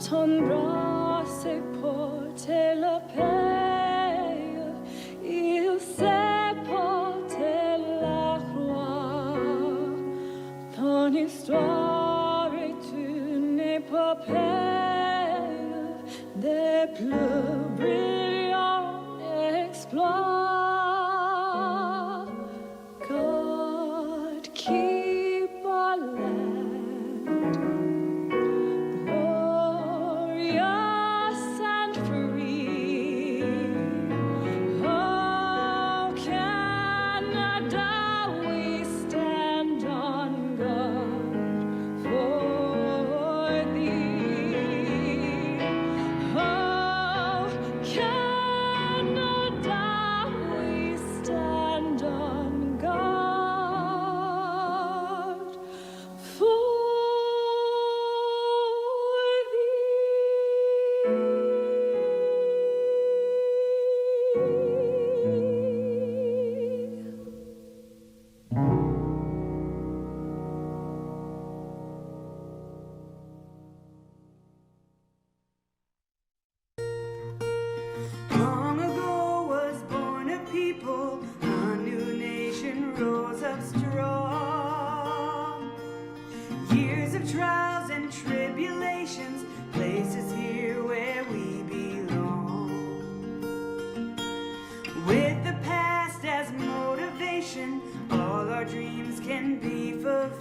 Ton bras se porter la paix, il sait porter la croix. Ton histoire est une épopée des plus brillants exploits. God keep our land glorious and free. Oh, Canada, we stand on guard for thee. Oh, Canada, we stand on guard for Long ago was born a people, a new nation rose up strong. Years of trials and tribulations place us here where we belong. With the past as motivation, all our dreams can be fulfilled.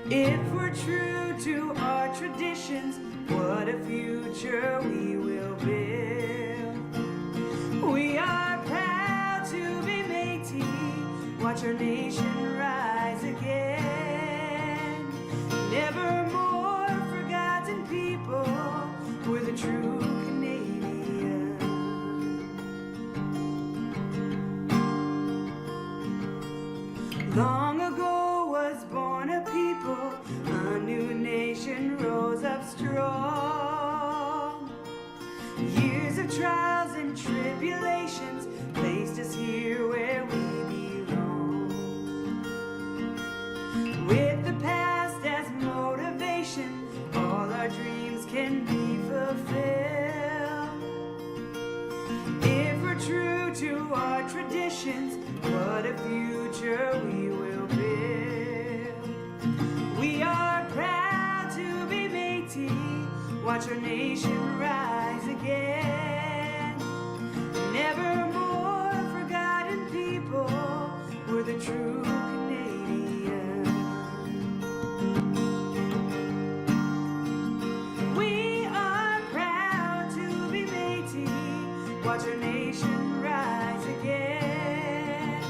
If we're true to our traditions, what a future we will build. We are proud to be Métis, watch our nation rise again. Never more forgotten people, we're the true Canadian. Long ago was born a people, a new nation rose up strong. Years of trials and tribulations placed us here where we belong. With the past as motivation, all our dreams can be fulfilled. If we're true to our traditions, what a future we will build. We are proud to be Métis, watch our nation rise again. Never more forgotten people, we're the true Canadian. We are proud to be Métis, watch our nation rise again.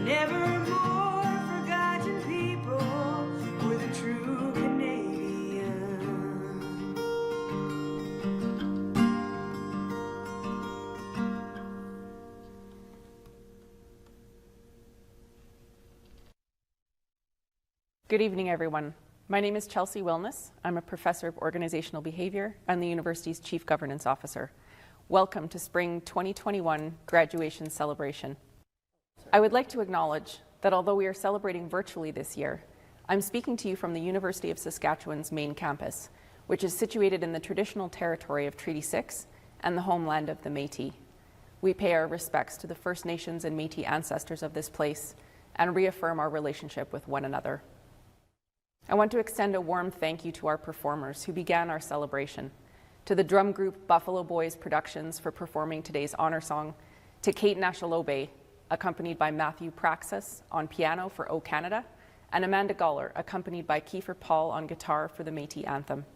Never more forgotten people, we're the true Canadian. Good evening, everyone. My name is Chelsea Wilness. I'm a professor of organizational behavior and the university's chief governance officer. Welcome to Spring 2021 graduation celebration. I would like to acknowledge that although we are celebrating virtually this year, I'm speaking to you from the University of Saskatchewan's main campus, which is situated in the traditional territory of Treaty 6 and the homeland of the Métis. We pay our respects to the First Nations and Métis ancestors of this place and reaffirm our relationship with one another. I want to extend a warm thank you to our performers who began our celebration, to the drum group Buffalo Boys Productions for performing today's honor song, to Kate Nashalobe, accompanied by Matthew Praxis on piano for O Canada, and Amanda Goller, accompanied by Kiefer Paul on guitar for the Métis Anthem.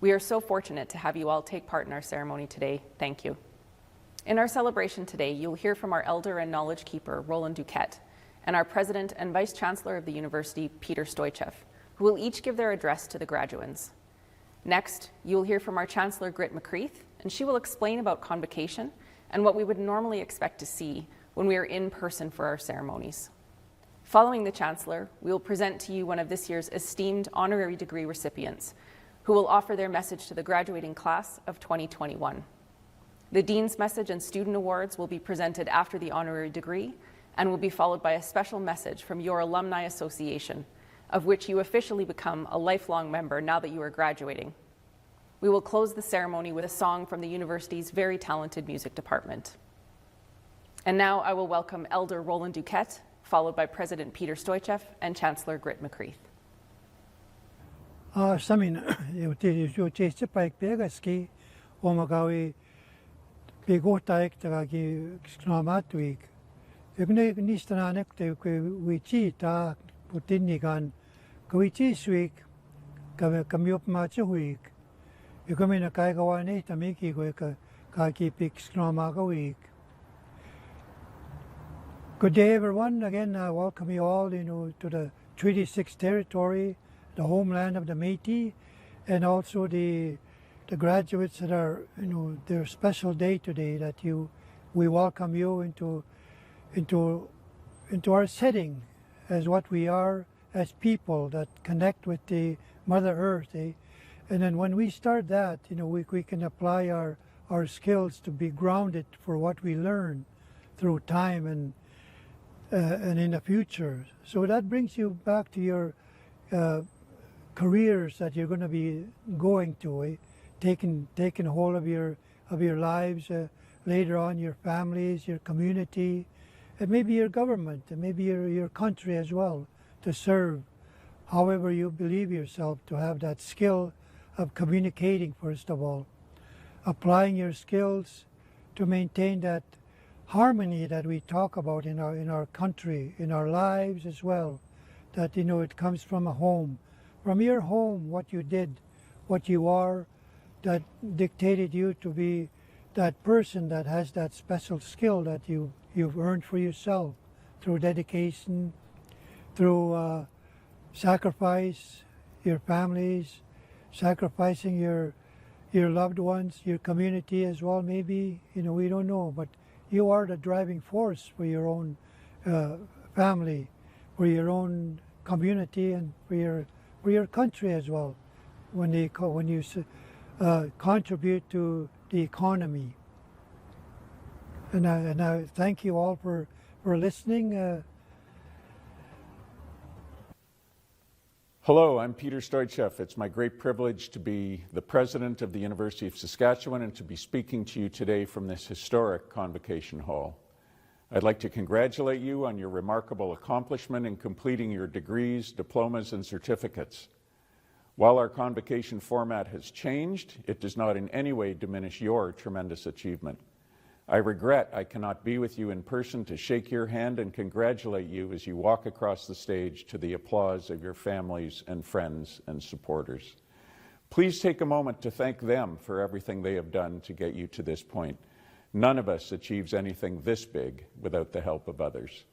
We are so fortunate to have you all take part in our ceremony today. Thank you. In our celebration today, you'll hear from our Elder and Knowledge Keeper, Roland Duquette, and our President and Vice Chancellor of the University, Peter Stoichev, who will each give their address to the graduands. Next, you will hear from our Chancellor, Grit McCreath, and she will explain about convocation and what we would normally expect to see when we are in person for our ceremonies. Following the Chancellor, we will present to you one of this year's esteemed honorary degree recipients, who will offer their message to the graduating class of 2021. The Dean's Message and Student Awards will be presented after the honorary degree and will be followed by a special message from your Alumni Association, of which you officially become a lifelong member now that you are graduating. We will close the ceremony with a song from the university's very talented music department. And now I will welcome Elder Roland Duquette, followed by President Peter Stoichev and Chancellor Grit McCreath. Samin, eu te sepaik pegaski, omagawi pegotaik tagagi skramatuik. Igne nistananek te wichi ta putinigan kawichi suik kamiop machuik. Ikamina kaigawani tamiki ko kaki pik skramagawik. Good day, everyone. Again, I welcome you all, to the Treaty 6 territory, the homeland of the Métis, and also the graduates that are, their special day today. That we welcome you into our setting as what we are as people that connect with the Mother Earth. And then when we start that, we can apply our skills to be grounded for what we learn through time and in the future. So that brings you back to your careers that you're going to be going to, taking hold of your lives, later on your families, your community, and maybe your government, and maybe your country as well, to serve however you believe yourself, to have that skill of communicating, first of all, applying your skills to maintain that harmony that we talk about in our country, in our lives as well, that it comes from a home, from your home, what you did, what you are, that dictated you to be that person that has that special skill that you've earned for yourself through dedication, through sacrifice, your families, sacrificing your loved ones, your community as well. Maybe we don't know, but you are the driving force for your own family, for your own community, and for your country as well. When you contribute to the economy, and I thank you all for listening. Hello, I'm Peter Stoichev. It's my great privilege to be the president of the University of Saskatchewan and to be speaking to you today from this historic Convocation Hall. I'd like to congratulate you on your remarkable accomplishment in completing your degrees, diplomas, and certificates. While our convocation format has changed, it does not in any way diminish your tremendous achievement. I regret I cannot be with you in person to shake your hand and congratulate you as you walk across the stage to the applause of your families and friends and supporters. Please take a moment to thank them for everything they have done to get you to this point. None of us achieves anything this big without the help of others.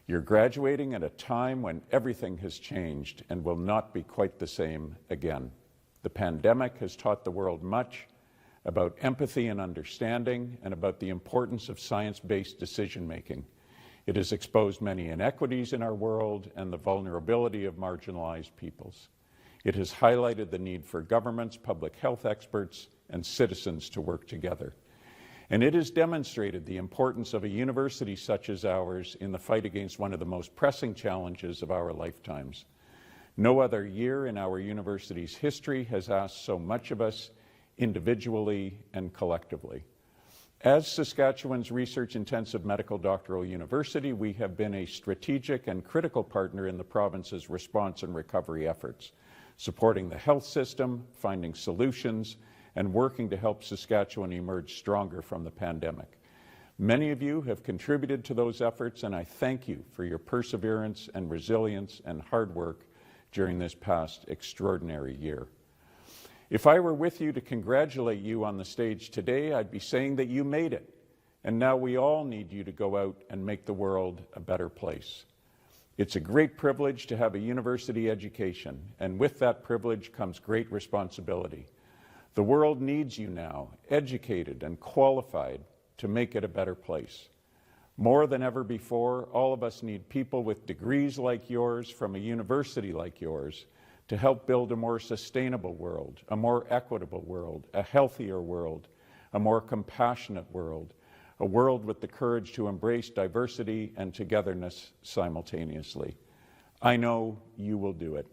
You're graduating at a time when everything has changed and will not be quite the same again. The pandemic has taught the world much about empathy and understanding, and about the importance of science-based decision-making. It has exposed many inequities in our world and the vulnerability of marginalized peoples. It has highlighted the need for governments, public health experts, and citizens to work together. And it has demonstrated the importance of a university such as ours in the fight against one of the most pressing challenges of our lifetimes. No other year in our university's history has asked so much of us individually and collectively. As Saskatchewan's research-intensive medical doctoral university, we have been a strategic and critical partner in the province's response and recovery efforts, supporting the health system, finding solutions, and working to help Saskatchewan emerge stronger from the pandemic. Many of you have contributed to those efforts, and I thank you for your perseverance and resilience and hard work during this past extraordinary year. If I were with you to congratulate you on the stage today, I'd be saying that you made it, and now we all need you to go out and make the world a better place. It's a great privilege to have a university education, and with that privilege comes great responsibility. The world needs you now, educated and qualified, to make it a better place. More than ever before, all of us need people with degrees like yours from a university like yours to help build a more sustainable world, a more equitable world, a healthier world, a more compassionate world, a world with the courage to embrace diversity and togetherness simultaneously. I know you will do it.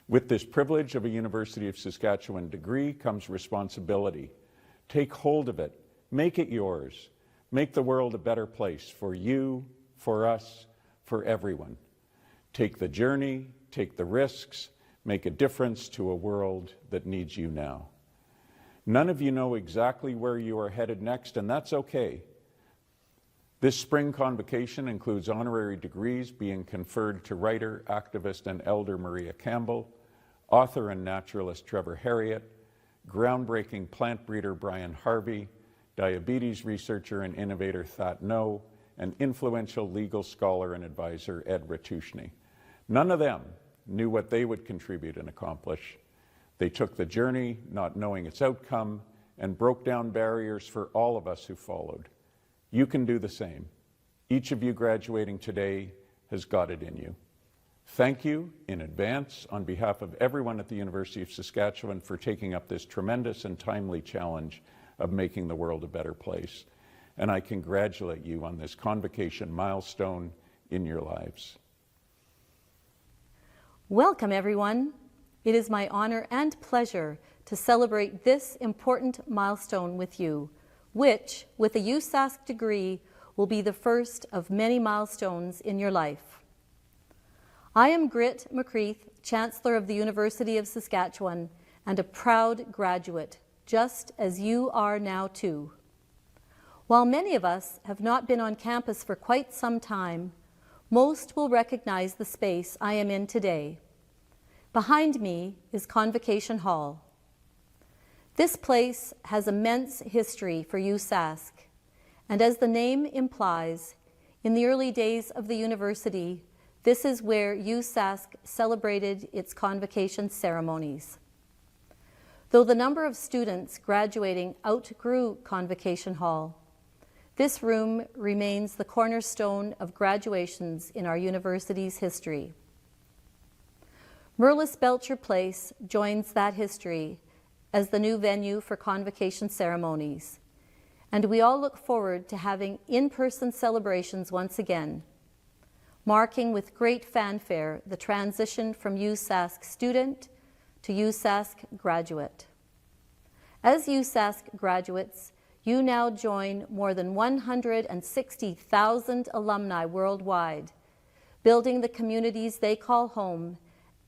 With this privilege of a University of Saskatchewan degree comes responsibility. Take hold of it. Make it yours. Make the world a better place for you, for us, for everyone. Take the journey, take the risks, make a difference to a world that needs you now. None of you know exactly where you are headed next, and that's okay. This spring convocation includes honorary degrees being conferred to writer, activist, and elder Maria Campbell, author and naturalist Trevor Harriott, groundbreaking plant breeder Brian Harvey, diabetes researcher and innovator That No, and influential legal scholar and advisor Ed Ratushny. None of them knew what they would contribute and accomplish. They took the journey, not knowing its outcome, and broke down barriers for all of us who followed. You can do the same. Each of you graduating today has got it in you. Thank you in advance on behalf of everyone at the University of Saskatchewan for taking up this tremendous and timely challenge of making the world a better place. And I congratulate you on this convocation milestone in your lives. Welcome, everyone. It is my honor and pleasure to celebrate this important milestone with you, which, with a USask degree, will be the first of many milestones in your life. I am Grit McCreath, Chancellor of the University of Saskatchewan, and a proud graduate, just as you are now too. While many of us have not been on campus for quite some time, most will recognize the space I am in today. Behind me is Convocation Hall. This place has immense history for USask, and as the name implies, in the early days of the university, this is where USask celebrated its convocation ceremonies. Though the number of students graduating outgrew Convocation Hall, this room remains the cornerstone of graduations in our university's history. Merlis Belcher Place joins that history as the new venue for convocation ceremonies, and we all look forward to having in-person celebrations once again, marking with great fanfare the transition from USask student to USask graduate. As USask graduates, you now join more than 160,000 alumni worldwide, building the communities they call home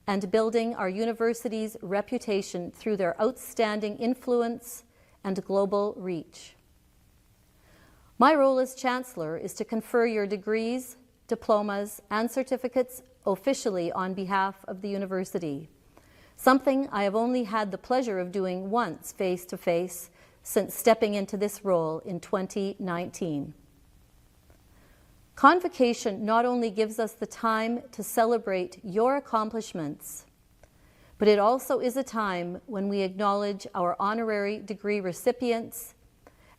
and building our university's reputation through their outstanding influence and global reach. My role as Chancellor is to confer your degrees, diplomas, and certificates officially on behalf of the university, something I have only had the pleasure of doing once face-to-face since stepping into this role in 2019. Convocation not only gives us the time to celebrate your accomplishments, but it also is a time when we acknowledge our honorary degree recipients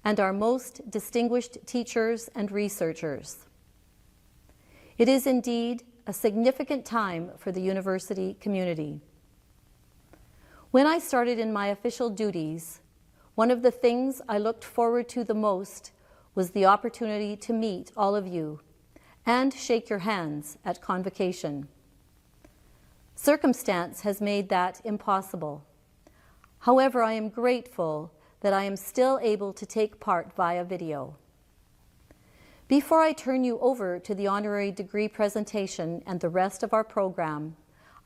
and our most distinguished teachers and researchers. It is indeed a significant time for the university community. When I started in my official duties, one of the things I looked forward to the most was the opportunity to meet all of you and shake your hands at convocation. Circumstance has made that impossible. However, I am grateful that I am still able to take part via video. Before I turn you over to the honorary degree presentation and the rest of our program,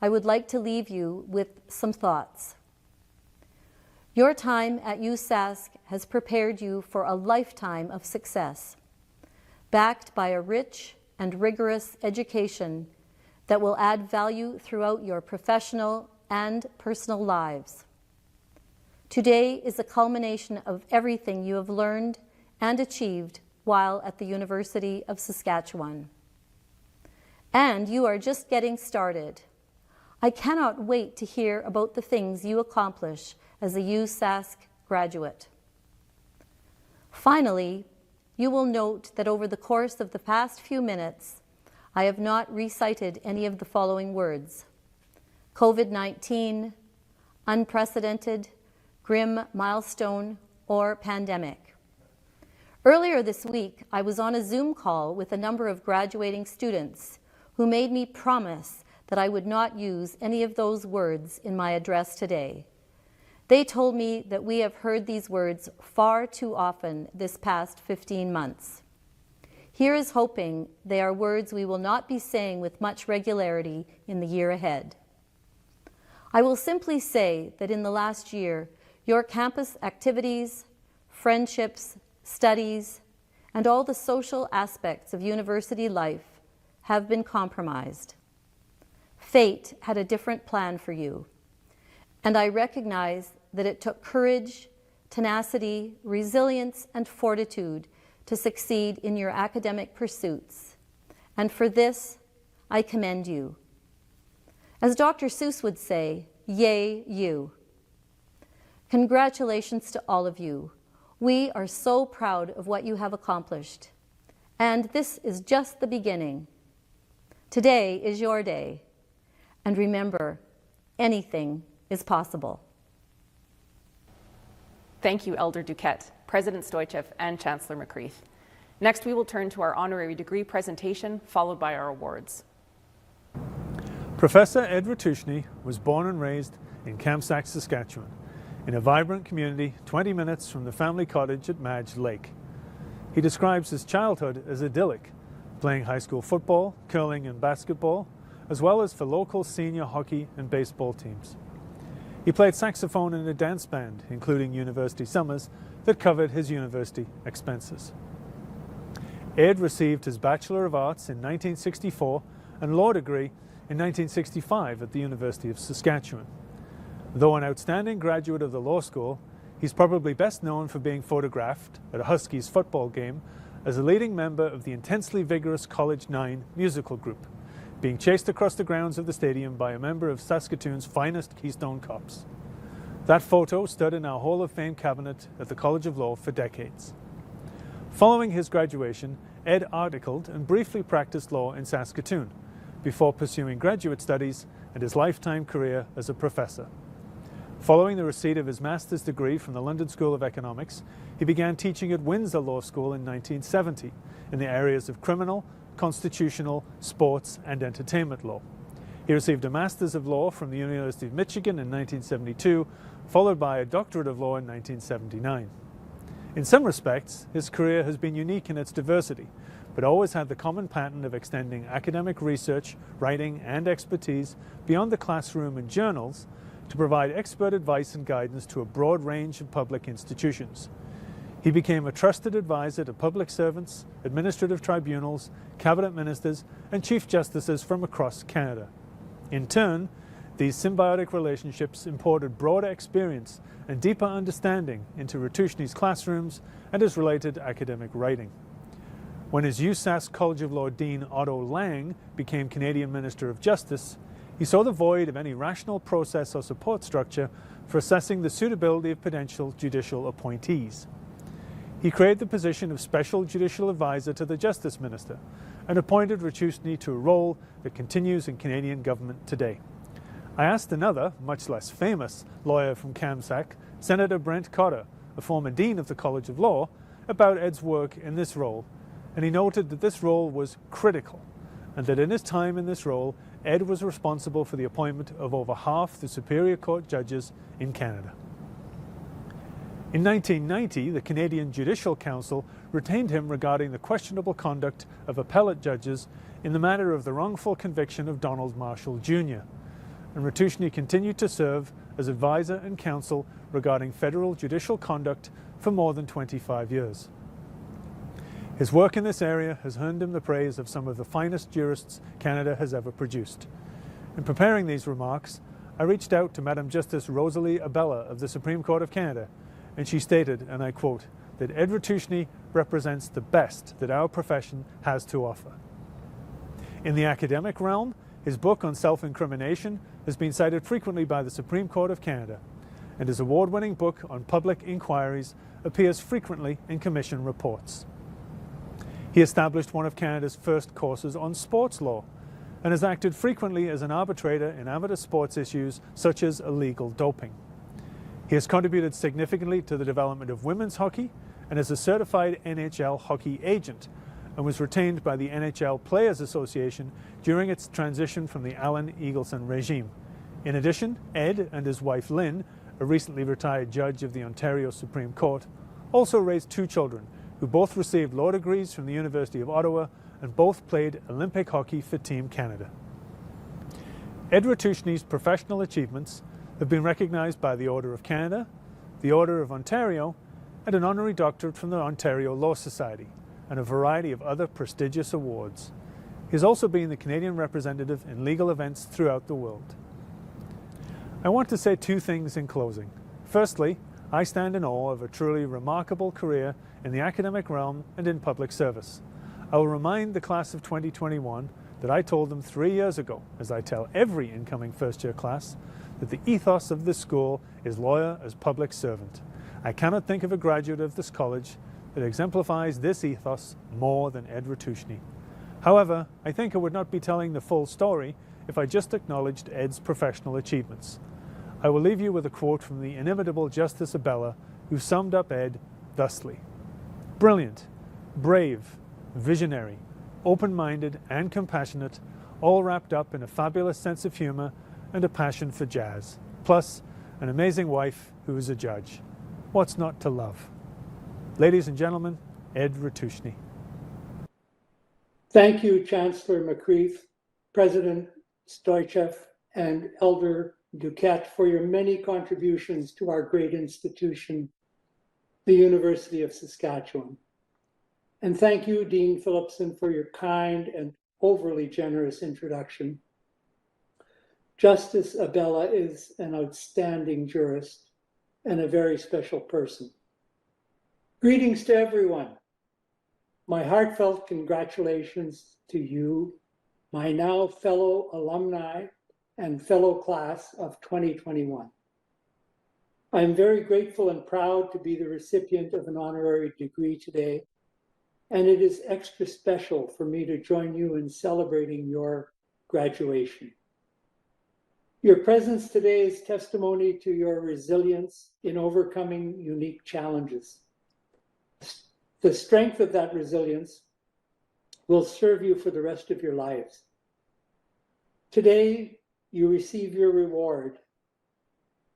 I would like to leave you with some thoughts. Your time at USask has prepared you for a lifetime of success, backed by a rich and rigorous education that will add value throughout your professional and personal lives. Today is a culmination of everything you have learned and achieved while at the University of Saskatchewan. And you are just getting started. I cannot wait to hear about the things you accomplish as a USask graduate. Finally, you will note that over the course of the past few minutes, I have not recited any of the following words: COVID-19, unprecedented, grim milestone, or pandemic. Earlier this week, I was on a Zoom call with a number of graduating students who made me promise that I would not use any of those words in my address today. They told me that we have heard these words far too often this past 15 months. Here is hoping they are words we will not be saying with much regularity in the year ahead. I will simply say that in the last year, your campus activities, friendships, studies, and all the social aspects of university life have been compromised. Fate had a different plan for you, and I recognize that it took courage, tenacity, resilience, and fortitude to succeed in your academic pursuits. And for this, I commend you. As Dr. Seuss would say, yay, you. Congratulations to all of you. We are so proud of what you have accomplished. And this is just the beginning. Today is your day. And remember, anything is possible. Thank you, Elder Duquette, President Stoichev, and Chancellor McCreath. Next, we will turn to our honorary degree presentation, followed by our awards. Professor Ed Ratushny was born and raised in Kamsack, Saskatchewan, in a vibrant community 20 minutes from the family cottage at Madge Lake. He describes his childhood as idyllic, playing high school football, curling, and basketball, as well as for local senior hockey and baseball teams. He played saxophone in a dance band, including university summers, that covered his university expenses. Ed received his Bachelor of Arts in 1964 and law degree in 1965 at the University of Saskatchewan. Though an outstanding graduate of the law school, he's probably best known for being photographed at a Huskies football game as a leading member of the intensely vigorous College 9 musical group, being chased across the grounds of the stadium by a member of Saskatoon's finest Keystone Cops. That photo stood in our Hall of Fame cabinet at the College of Law for decades. Following his graduation, Ed articled and briefly practiced law in Saskatoon before pursuing graduate studies and his lifetime career as a professor. Following the receipt of his master's degree from the London School of Economics, he began teaching at Windsor Law School in 1970 in the areas of criminal, constitutional, sports, and entertainment law. He received a Master's of Law from the University of Michigan in 1972, followed by a Doctorate of Law in 1979. In some respects, his career has been unique in its diversity, but always had the common pattern of extending academic research, writing, and expertise beyond the classroom and journals to provide expert advice and guidance to a broad range of public institutions. He became a trusted advisor to public servants, administrative tribunals, cabinet ministers, and chief justices from across Canada. In turn, these symbiotic relationships imported broader experience and deeper understanding into Ratushny's classrooms and his related academic writing. When his USask College of Law Dean Otto Lang became Canadian Minister of Justice, he saw the void of any rational process or support structure for assessing the suitability of potential judicial appointees. He created the position of Special Judicial Advisor to the Justice Minister and appointed Ratushny to a role that continues in Canadian government today. I asked another, much less famous, lawyer from Kamsack, Senator Brent Cotter, a former Dean of the College of Law, about Ed's work in this role, and he noted that this role was critical, and that in his time in this role, Ed was responsible for the appointment of over half the Superior Court judges in Canada. In 1990, the Canadian Judicial Council retained him regarding the questionable conduct of appellate judges in the matter of the wrongful conviction of Donald Marshall Jr., and Ratushny continued to serve as advisor and counsel regarding federal judicial conduct for more than 25 years. His work in this area has earned him the praise of some of the finest jurists Canada has ever produced. In preparing these remarks, I reached out to Madam Justice Rosalie Abella of the Supreme Court of Canada, and she stated, and I quote, that Ed Ratushny represents the best that our profession has to offer. In the academic realm, his book on self-incrimination has been cited frequently by the Supreme Court of Canada, and his award-winning book on public inquiries appears frequently in commission reports. He established one of Canada's first courses on sports law and has acted frequently as an arbitrator in amateur sports issues such as illegal doping. He has contributed significantly to the development of women's hockey and is a certified NHL hockey agent, and was retained by the NHL Players Association during its transition from the Alan Eagleson regime. In addition, Ed and his wife Lynn, a recently retired judge of the Ontario Supreme Court, also raised 2 children who both received law degrees from the University of Ottawa and both played Olympic hockey for Team Canada. Ed Ratushny's professional achievements have been recognized by the Order of Canada, the Order of Ontario, and an honorary doctorate from the Ontario Law Society, and a variety of other prestigious awards. He has also been the Canadian representative in legal events throughout the world. I want to say 2 things in closing. Firstly, I stand in awe of a truly remarkable career in the academic realm and in public service. I will remind the class of 2021 that I told them 3 years ago, as I tell every incoming first-year class, that the ethos of this school is lawyer as public servant. I cannot think of a graduate of this college that exemplifies this ethos more than Ed Ratushny. However, I think I would not be telling the full story if I just acknowledged Ed's professional achievements. I will leave you with a quote from the inimitable Justice Abella, who summed up Ed thusly: "Brilliant, brave, visionary, open-minded and compassionate, all wrapped up in a fabulous sense of humor and a passion for jazz, plus an amazing wife who is a judge. What's not to love?" Ladies and gentlemen, Ed Ratushny. Thank you, Chancellor McCreath, President Stoichev, and Elder Duquette for your many contributions to our great institution, the University of Saskatchewan. And thank you, Dean Phillipson, for your kind and overly generous introduction. Justice Abella is an outstanding jurist and a very special person. Greetings to everyone. My heartfelt congratulations to you, my now fellow alumni and fellow class of 2021. I am very grateful and proud to be the recipient of an honorary degree today, and it is extra special for me to join you in celebrating your graduation. Your presence today is testimony to your resilience in overcoming unique challenges. The strength of that resilience will serve you for the rest of your lives. Today, you receive your reward,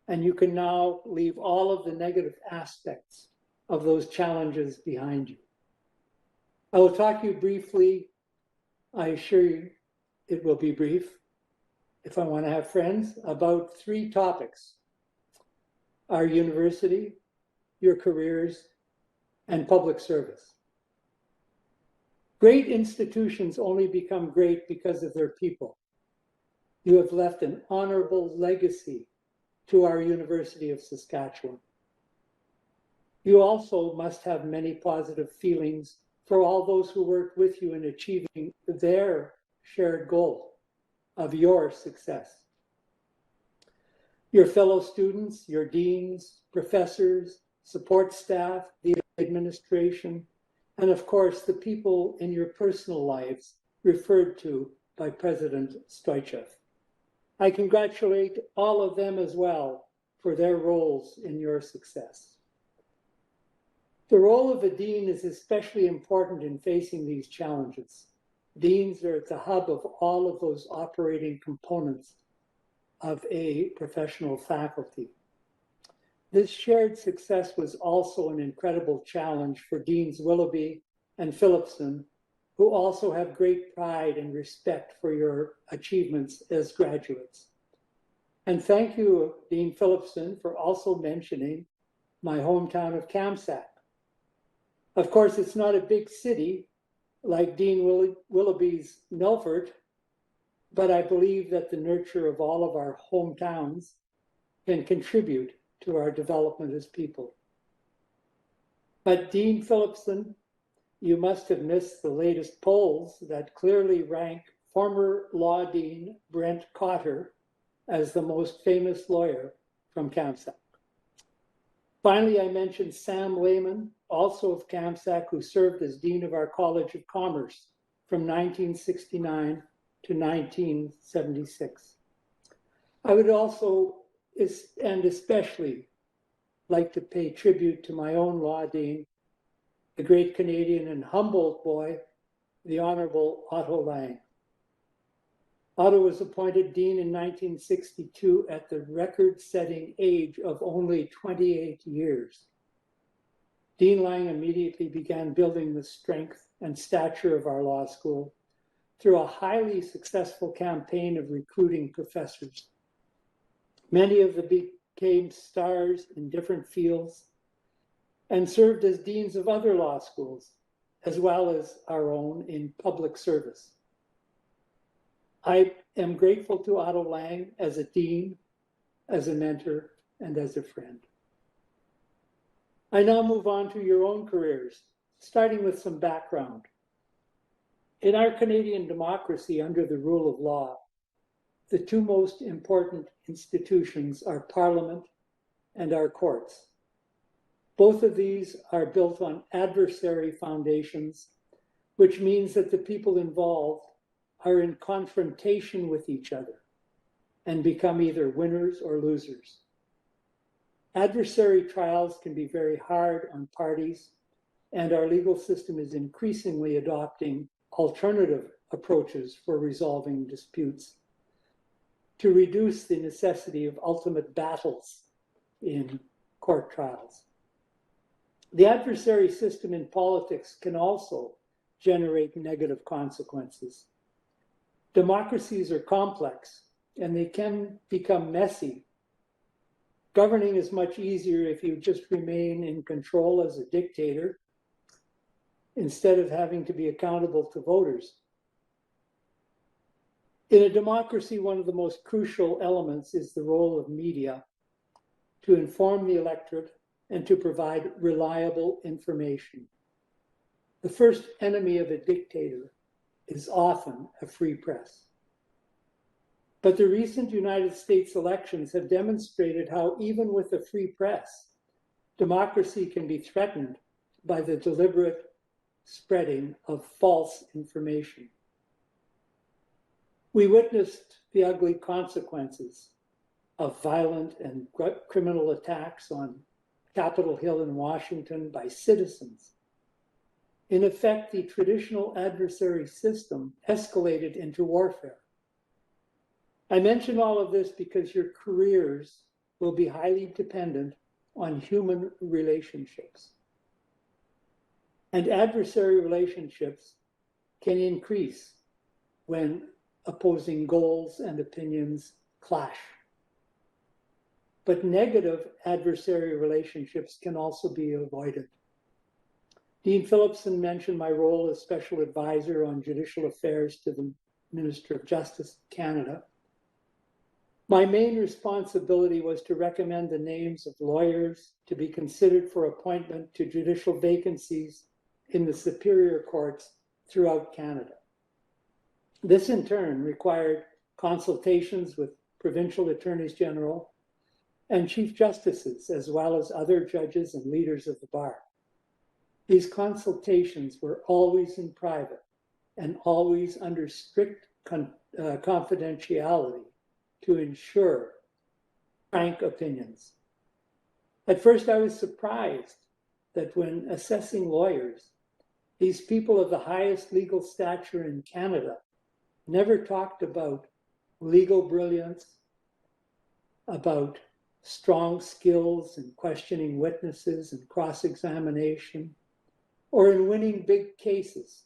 and you can now leave all of the negative aspects of those challenges behind you. I will talk to you briefly. I assure you it will be brief, if I want to have friends, about 3 topics: our university, your careers, and public service. Great institutions only become great because of their people. You have left an honorable legacy to our University of Saskatchewan. You also must have many positive feelings for all those who worked with you in achieving their shared goal of your success. Your fellow students, your deans, professors, support staff, the administration, and of course the people in your personal lives referred to by President Stoichev. I congratulate all of them as well for their roles in your success. The role of a dean is especially important in facing these challenges. Deans are at the hub of all of those operating components of a professional faculty. This shared success was also an incredible challenge for Deans Willoughby and Phillipson, who also have great pride and respect for your achievements as graduates. And thank you, Dean Phillipson, for also mentioning my hometown of Kamsack. Of course, it's not a big city like Dean Willoughby's Milford, but I believe that the nurture of all of our hometowns can contribute to our development as people. But Dean Phillipson, you must have missed the latest polls that clearly rank former law dean Brent Cotter as the most famous lawyer from Kamsack. Finally, I mentioned Sam Lehman, also of Kamsack, who served as dean of our College of Commerce from 1969 to 1976. I would also, and especially, like to pay tribute to my own law dean, the great Canadian and Humboldt boy, the Honorable Otto Lang. Otto was appointed dean in 1962 at the record-setting age of only 28 years. Dean Lang immediately began building the strength and stature of our law school through a highly successful campaign of recruiting professors. Many of them became stars in different fields and served as deans of other law schools, as well as our own in public service. I am grateful to Otto Lang as a dean, as a mentor, and as a friend. I now move on to your own careers, starting with some background. In our Canadian democracy under the rule of law, the two most important institutions are Parliament and our courts. Both of these are built on adversary foundations, which means that the people involved are in confrontation with each other and become either winners or losers. Adversary trials can be very hard on parties, and our legal system is increasingly adopting alternative approaches for resolving disputes to reduce the necessity of ultimate battles in court trials. The adversary system in politics can also generate negative consequences. Democracies are complex and they can become messy. Governing is much easier if you just remain in control as a dictator instead of having to be accountable to voters. In a democracy, one of the most crucial elements is the role of media to inform the electorate and to provide reliable information. The first enemy of a dictator is often a free press. But the recent United States elections have demonstrated how even with a free press, democracy can be threatened by the deliberate spreading of false information. We witnessed the ugly consequences of violent and criminal attacks on Capitol Hill in Washington by citizens. In effect, the traditional adversary system escalated into warfare. I mention all of this because your careers will be highly dependent on human relationships. And adversary relationships can increase when opposing goals and opinions clash. But negative adversary relationships can also be avoided. Dean Phillipson mentioned my role as Special Advisor on Judicial Affairs to the Minister of Justice of Canada. My main responsibility was to recommend the names of lawyers to be considered for appointment to judicial vacancies in the superior courts throughout Canada. This in turn required consultations with provincial attorneys general and chief justices, as well as other judges and leaders of the bar. These consultations were always in private and always under strict confidentiality to ensure frank opinions. At first, I was surprised that when assessing lawyers, these people of the highest legal stature in Canada never talked about legal brilliance, about strong skills in questioning witnesses and cross-examination, or in winning big cases.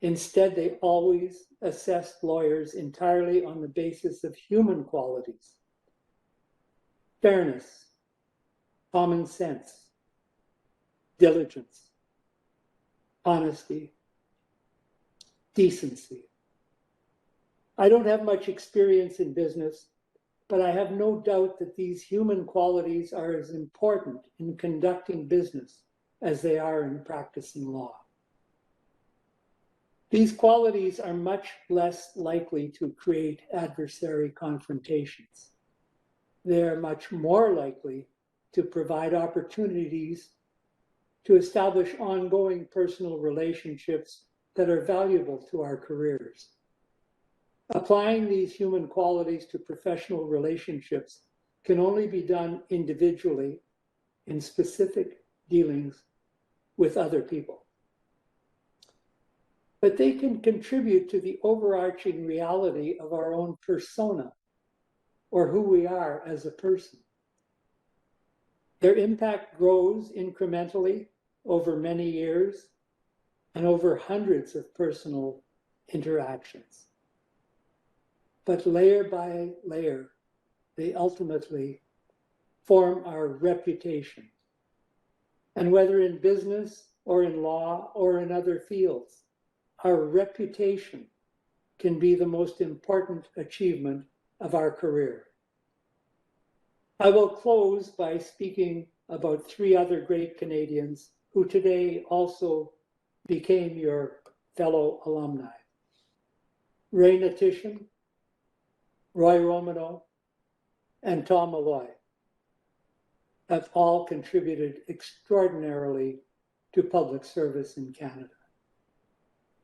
Instead, they always assessed lawyers entirely on the basis of human qualities: fairness, common sense, diligence, honesty, decency. I don't have much experience in business, but I have no doubt that these human qualities are as important in conducting business as they are in practicing law. These qualities are much less likely to create adversary confrontations. They are much more likely to provide opportunities to establish ongoing personal relationships that are valuable to our careers. Applying these human qualities to professional relationships can only be done individually in specific dealings with other people. but they can contribute to the overarching reality of our own persona, or who we are as a person. Their impact grows incrementally over many years and over hundreds of personal interactions. But layer by layer, they ultimately form our reputation. And whether in business or in law or in other fields, our reputation can be the most important achievement of our career. I will close by speaking about three other great Canadians who today also became your fellow alumni. Ray Natishan, Roy Romano, and Tom Malloy have all contributed extraordinarily to public service in Canada.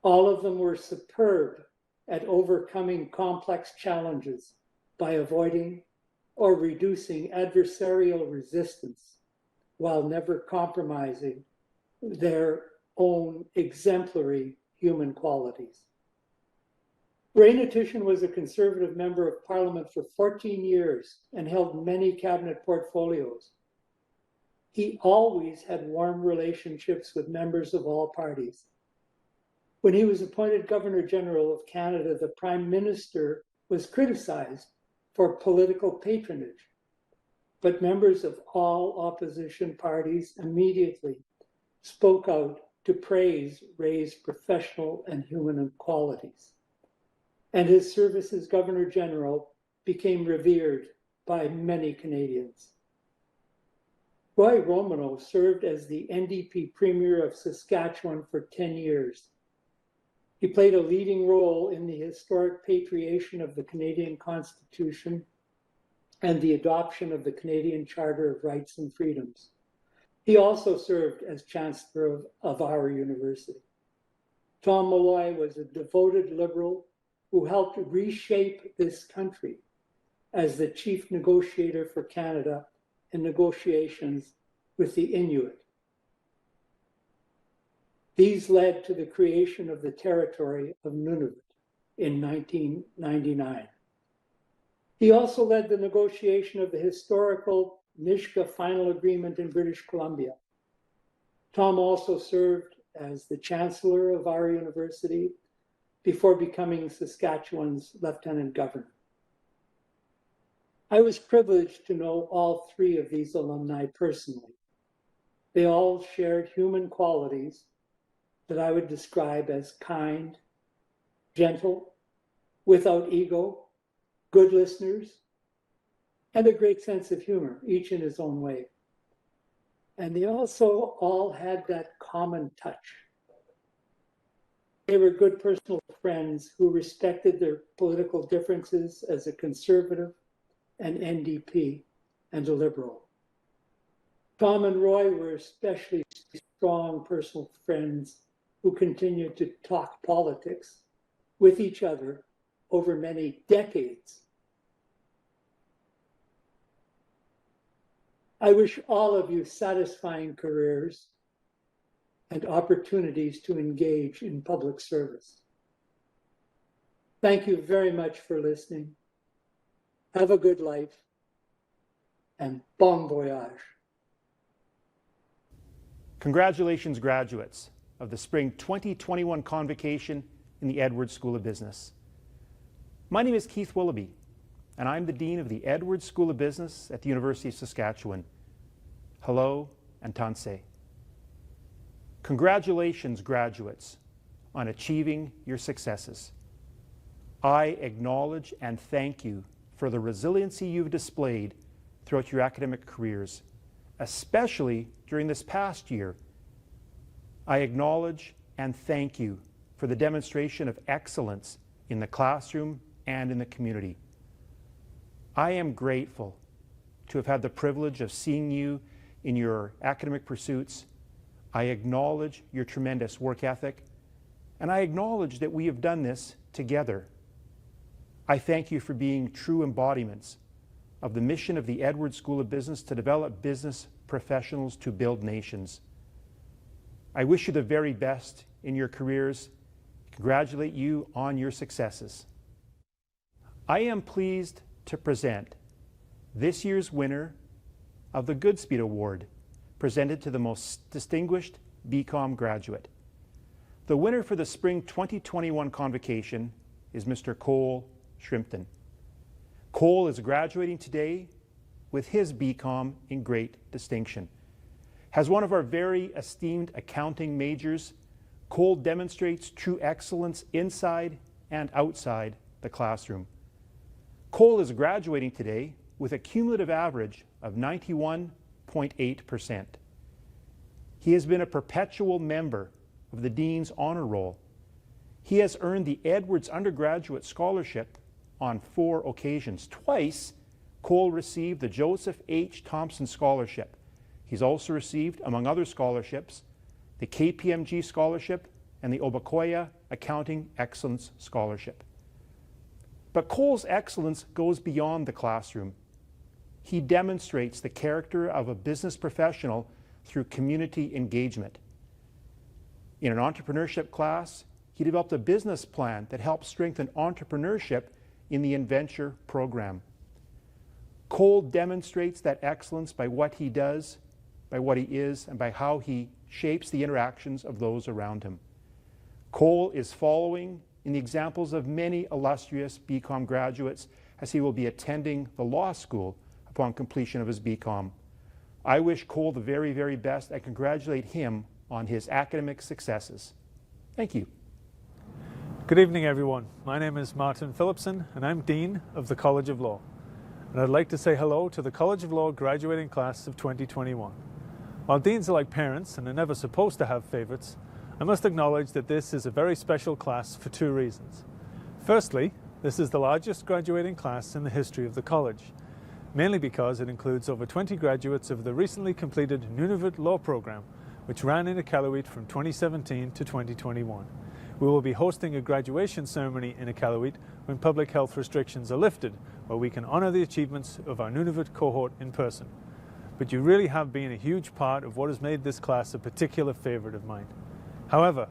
All of them were superb at overcoming complex challenges by avoiding or reducing adversarial resistance while never compromising their own exemplary human qualities. Ray Natishan was a Conservative Member of Parliament for 14 years and held many cabinet portfolios. He always had warm relationships with members of all parties. When he was appointed Governor General of Canada, the Prime Minister was criticized for political patronage, but members of all opposition parties immediately spoke out to praise Ray's professional and human qualities. And his service as Governor General became revered by many Canadians. Roy Romano served as the NDP Premier of Saskatchewan for 10 years. He played a leading role in the historic patriation of the Canadian Constitution and the adoption of the Canadian Charter of Rights and Freedoms. He also served as Chancellor of our university. Tom Malloy was a devoted Liberal who helped reshape this country as the chief negotiator for Canada in negotiations with the Inuit. These led to the creation of the territory of Nunavut in 1999. He also led the negotiation of the historical Nisga'a Final Agreement in British Columbia. Tom also served as the Chancellor of our university before becoming Saskatchewan's Lieutenant Governor. I was privileged to know all three of these alumni personally. They all shared human qualities that I would describe as kind, gentle, without ego, good listeners, and a great sense of humor, each in his own way. And they also all had that common touch. They were good personal friends who respected their political differences as a Conservative, an NDP, and a Liberal. Tom and Roy were especially strong personal friends who continued to talk politics with each other over many decades. I wish all of you satisfying careers and opportunities to engage in public service. Thank you very much for listening. Have a good life, and bon voyage. Congratulations, graduates of the Spring 2021 Convocation in the Edwards School of Business. My name is Keith Willoughby, and I'm the Dean of the Edwards School of Business at the University of Saskatchewan. Hello and tanse. Congratulations, graduates, on achieving your successes. I acknowledge and thank you for the resiliency you've displayed throughout your academic careers, especially during this past year. I acknowledge and thank you for the demonstration of excellence in the classroom and in the community. I am grateful to have had the privilege of seeing you in your academic pursuits. I acknowledge your tremendous work ethic, and I acknowledge that we have done this together. I thank you for being true embodiments of the mission of the Edwards School of Business to develop business professionals to build nations. I wish you the very best in your careers. congratulate you on your successes. I am pleased to present this year's winner of the Goodspeed Award, presented to the most distinguished BCom graduate. The winner for the Spring 2021 convocation is Mr. Cole Shrimpton. Cole is graduating today with his BCom in great distinction. As one of our very esteemed accounting majors, Cole demonstrates true excellence inside and outside the classroom. Cole is graduating today with a cumulative average of 91.8%. He has been a perpetual member of the Dean's Honor Roll. He has earned the Edwards Undergraduate Scholarship on 4 occasions. Twice, Cole received the Joseph H. Thompson Scholarship. He's also received, among other scholarships, the KPMG Scholarship and the Obakoya Accounting Excellence Scholarship. But Cole's excellence goes beyond the classroom. He demonstrates the character of a business professional through community engagement. In an entrepreneurship class, he developed a business plan that helped strengthen entrepreneurship in the Inventure program. Cole demonstrates that excellence by what he does, by what he is, and by how he shapes the interactions of those around him. Cole is following in the examples of many illustrious BCom graduates, as he will be attending the law school upon completion of his BCom. I wish Cole the very, very best and congratulate him on his academic successes. Thank you. Good evening, everyone. My name is Martin Phillipson, and I'm Dean of the College of Law. And I'd like to say hello to the College of Law graduating class of 2021. While deans are like parents and are never supposed to have favorites, I must acknowledge that this is a very special class for 2 reasons. Firstly, this is the largest graduating class in the history of the college, mainly because it includes over 20 graduates of the recently completed Nunavut Law Program, which ran in Iqaluit from 2017 to 2021. We will be hosting a graduation ceremony in Iqaluit when public health restrictions are lifted, where we can honor the achievements of our Nunavut cohort in person. But you really have been a huge part of what has made this class a particular favorite of mine. However,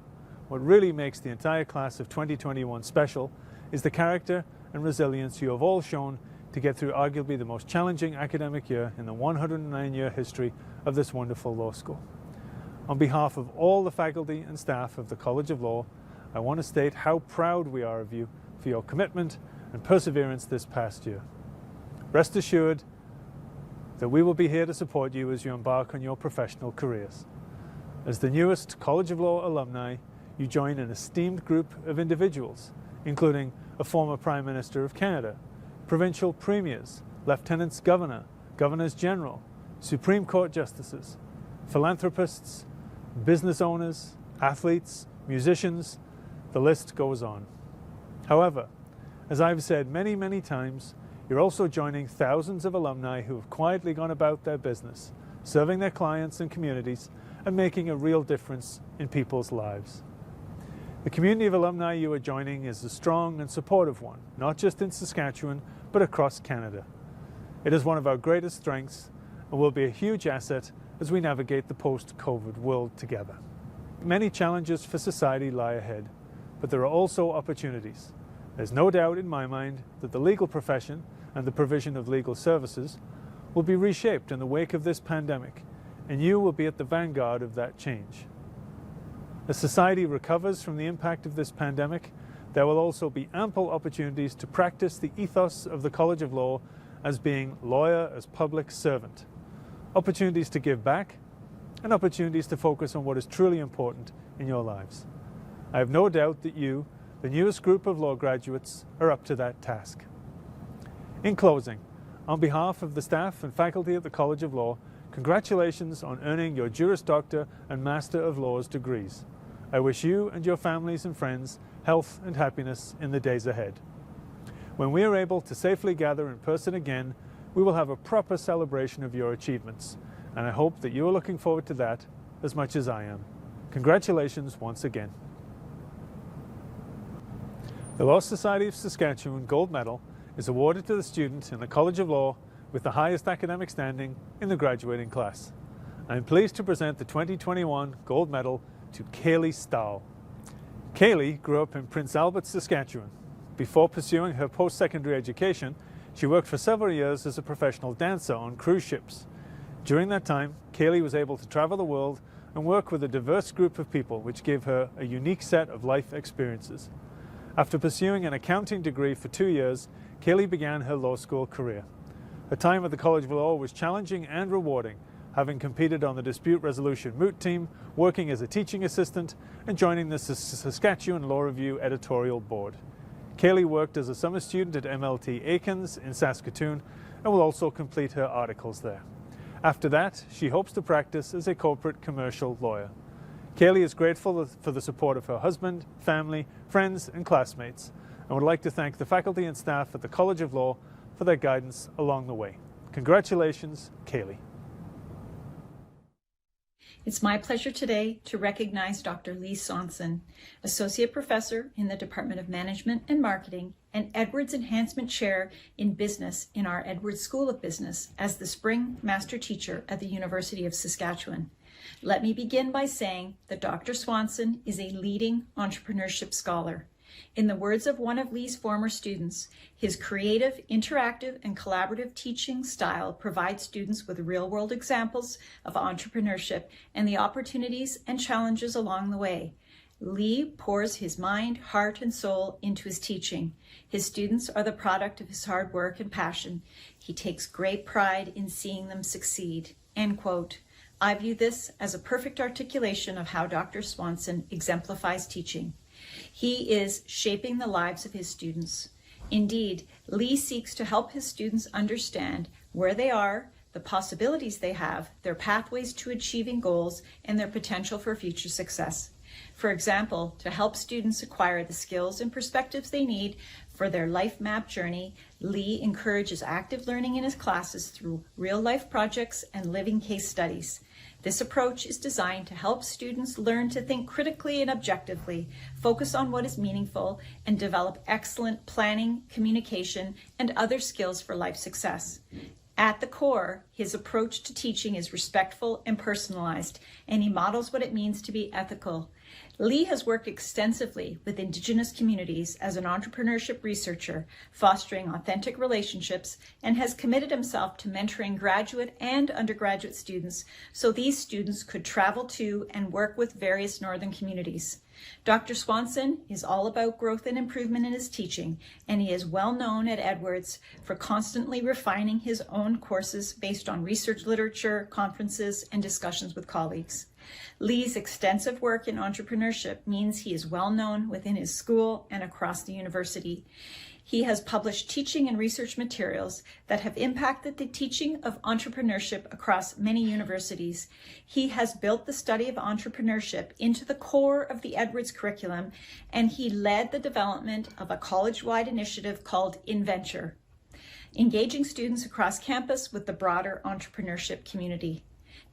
what really makes the entire class of 2021 special is the character and resilience you have all shown to get through arguably the most challenging academic year in the 109-year history of this wonderful law school. On behalf of all the faculty and staff of the College of Law, I want to state how proud we are of you for your commitment and perseverance this past year. Rest assured that we will be here to support you as you embark on your professional careers. As the newest College of Law alumni, you join an esteemed group of individuals, including a former Prime Minister of Canada, provincial premiers, lieutenants governor, governors general, Supreme Court justices, philanthropists, business owners, athletes, musicians, the list goes on. However, as I've said many, many times, you're also joining thousands of alumni who have quietly gone about their business, serving their clients and communities, and making a real difference in people's lives. The community of alumni you are joining is a strong and supportive one, not just in Saskatchewan, but across Canada. It is one of our greatest strengths and will be a huge asset as we navigate the post-COVID world together. Many challenges for society lie ahead, but there are also opportunities. There's no doubt in my mind that the legal profession and the provision of legal services will be reshaped in the wake of this pandemic, and you will be at the vanguard of that change. As society recovers from the impact of this pandemic, there will also be ample opportunities to practice the ethos of the College of Law as being lawyer as public servant. Opportunities to give back, and opportunities to focus on what is truly important in your lives. I have no doubt that you, the newest group of law graduates, are up to that task. In closing, on behalf of the staff and faculty at the College of Law, congratulations on earning your Juris Doctor and Master of Laws degrees. I wish you and your families and friends health and happiness in the days ahead. When we are able to safely gather in person again, we will have a proper celebration of your achievements, and I hope that you are looking forward to that as much as I am. Congratulations once again. The Law Society of Saskatchewan Gold Medal is awarded to the student in the College of Law with the highest academic standing in the graduating class. I am pleased to present the 2021 Gold Medal to Kaylee Stahl. Kaylee grew up in Prince Albert, Saskatchewan. Before pursuing her post-secondary education, she worked for several years as a professional dancer on cruise ships. During that time, Kaylee was able to travel the world and work with a diverse group of people, which gave her a unique set of life experiences. After pursuing an accounting degree for 2 years, Kaylee began her law school career. Her time at the College of Law was challenging and rewarding, having competed on the dispute resolution moot team, working as a teaching assistant, and joining the Saskatchewan Law Review editorial board. Kaylee worked as a summer student at MLT Aikens in Saskatoon and will also complete her articles there. After that, she hopes to practice as a corporate commercial lawyer. Kaylee is grateful for the support of her husband, family, friends, and classmates, and would like to thank the faculty and staff at the College of Law for their guidance along the way. Congratulations, Kaylee. It's my pleasure today to recognize Dr. Lee Swanson, Associate Professor in the Department of Management and Marketing and Edwards Enhancement Chair in Business in our Edwards School of Business, as the Spring Master Teacher at the University of Saskatchewan. Let me begin by saying that Dr. Swanson is a leading entrepreneurship scholar. In the words of one of Lee's former students, his creative, interactive, and collaborative teaching style provides students with real-world examples of entrepreneurship and the opportunities and challenges along the way. Lee pours his mind, heart, and soul into his teaching. His students are the product of his hard work and passion. He takes great pride in seeing them succeed." End quote. I view this as a perfect articulation of how Dr. Swanson exemplifies teaching. He is shaping the lives of his students. Indeed, Lee seeks to help his students understand where they are, the possibilities they have, their pathways to achieving goals, and their potential for future success. For example, to help students acquire the skills and perspectives they need for their life map journey, Lee encourages active learning in his classes through real-life projects and living case studies. This approach is designed to help students learn to think critically and objectively, focus on what is meaningful, and develop excellent planning, communication, and other skills for life success. At the core, his approach to teaching is respectful and personalized, and he models what it means to be ethical. Lee has worked extensively with Indigenous communities as an entrepreneurship researcher, fostering authentic relationships, and has committed himself to mentoring graduate and undergraduate students so these students could travel to and work with various northern communities. Dr. Swanson is all about growth and improvement in his teaching, and he is well known at Edwards for constantly refining his own courses based on research literature, conferences, and discussions with colleagues. Lee's extensive work in entrepreneurship means he is well known within his school and across the university. He has published teaching and research materials that have impacted the teaching of entrepreneurship across many universities. He has built the study of entrepreneurship into the core of the Edwards curriculum, and he led the development of a college-wide initiative called InVenture, engaging students across campus with the broader entrepreneurship community.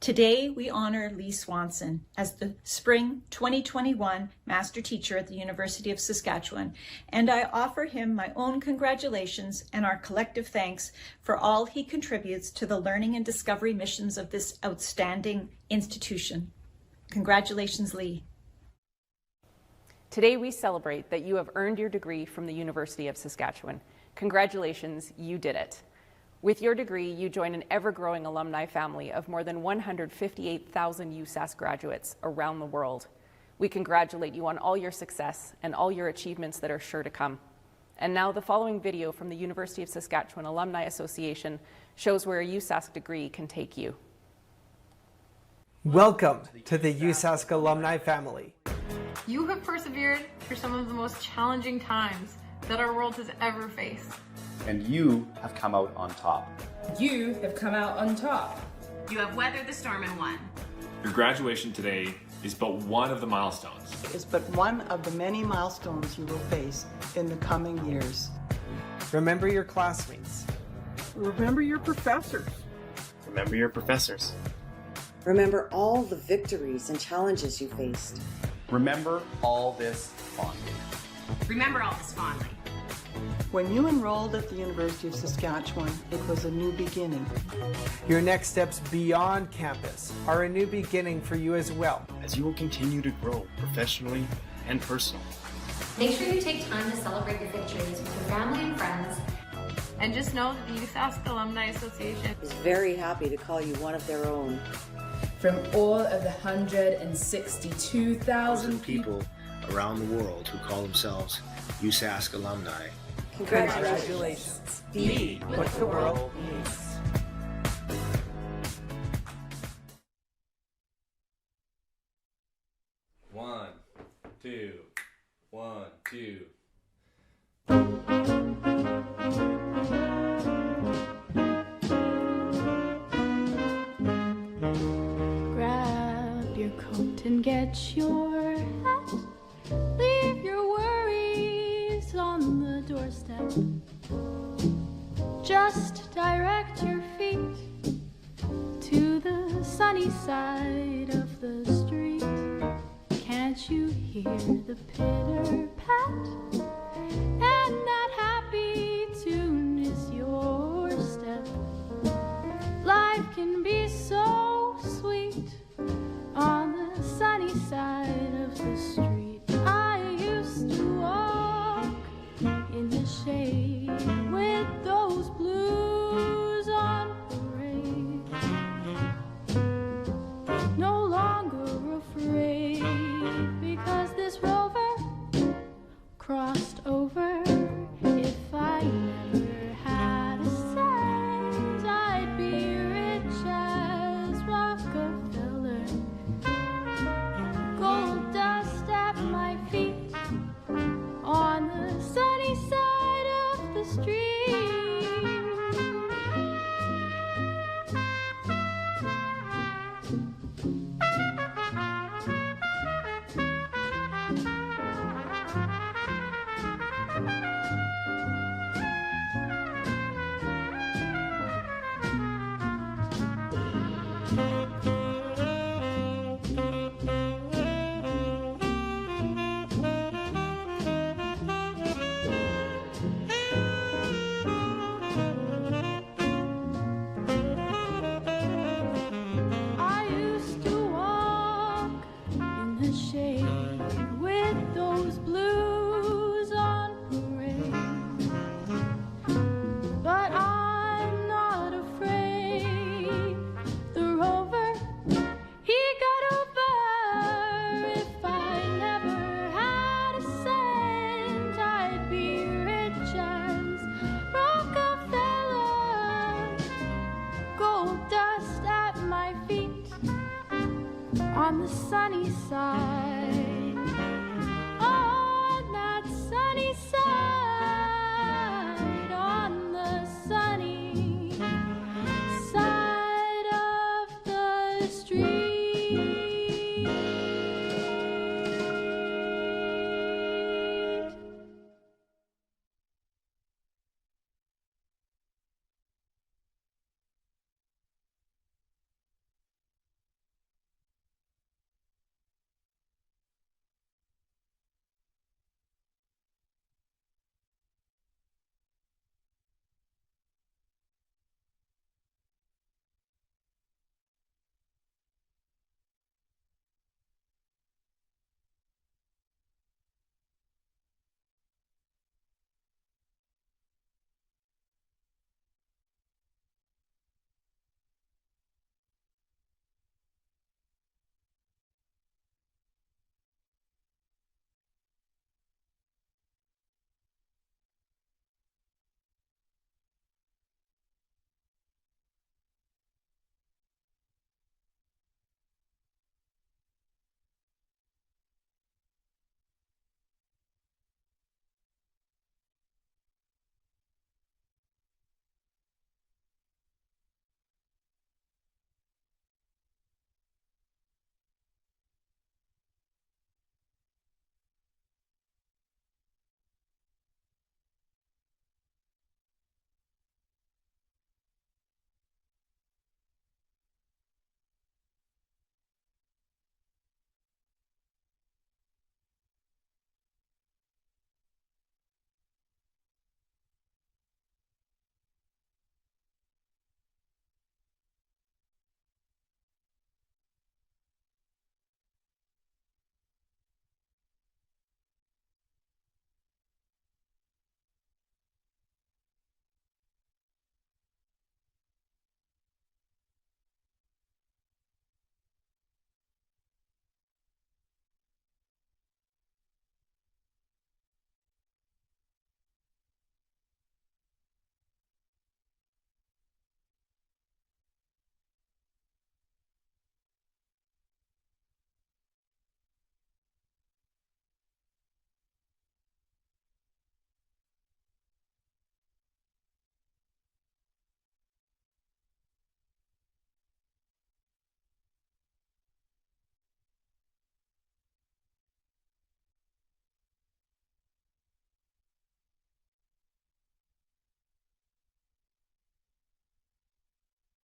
Today, we honor Lee Swanson as the Spring 2021 Master Teacher at the University of Saskatchewan, and I offer him my own congratulations and our collective thanks for all he contributes to the learning and discovery missions of this outstanding institution. Congratulations, Lee. Today, we celebrate that you have earned your degree from the University of Saskatchewan. Congratulations, you did it. With your degree, you join an ever-growing alumni family of more than 158,000 USask graduates around the world. We congratulate you on all your success and all your achievements that are sure to come. And now the following video from the University of Saskatchewan Alumni Association shows where a USask degree can take you. Welcome to the USask alumni family. You have persevered through some of the most challenging times that our world has ever faced. And you have come out on top. You have come out on top. You have weathered the storm and won. Your graduation today is but one of the milestones. It's but one of the many milestones you will face in the coming years. Remember your classmates. Remember your professors. Remember your professors. Remember all the victories and challenges you faced. Remember all this fondly. Remember all this fondly. When you enrolled at the University of Saskatchewan, it was a new beginning. Your next steps beyond campus are a new beginning for you as well. As you will continue to grow professionally and personal. Make sure you take time to celebrate your victories with your family and friends. And just know that the USask Alumni Association is very happy to call you one of their own. From all of the 162,000 people around the world who call themselves USask alumni. Congratulations. Be what the world needs. One, two, 1, 2. Grab your coat and get your hat. Leave your worries on the doorstep. Just direct your feet to the sunny side of the street. Can't you hear the pitter-pat? And that happy tune is your step. Life can be so sweet on the sunny side of the street. I used to walk in the shade with those blues on parade. No longer afraid, because this rover crossed over. If I never had a cent, I'd be rich as Rockefeller. Gold dust at my feet on the sunny side of the street. I used to walk in the shade with those blues on parade. But I'm not afraid. The rover, he got over. If I never had a cent, I'd be rich as Rockefeller. Gold dust at my feet on the sunny side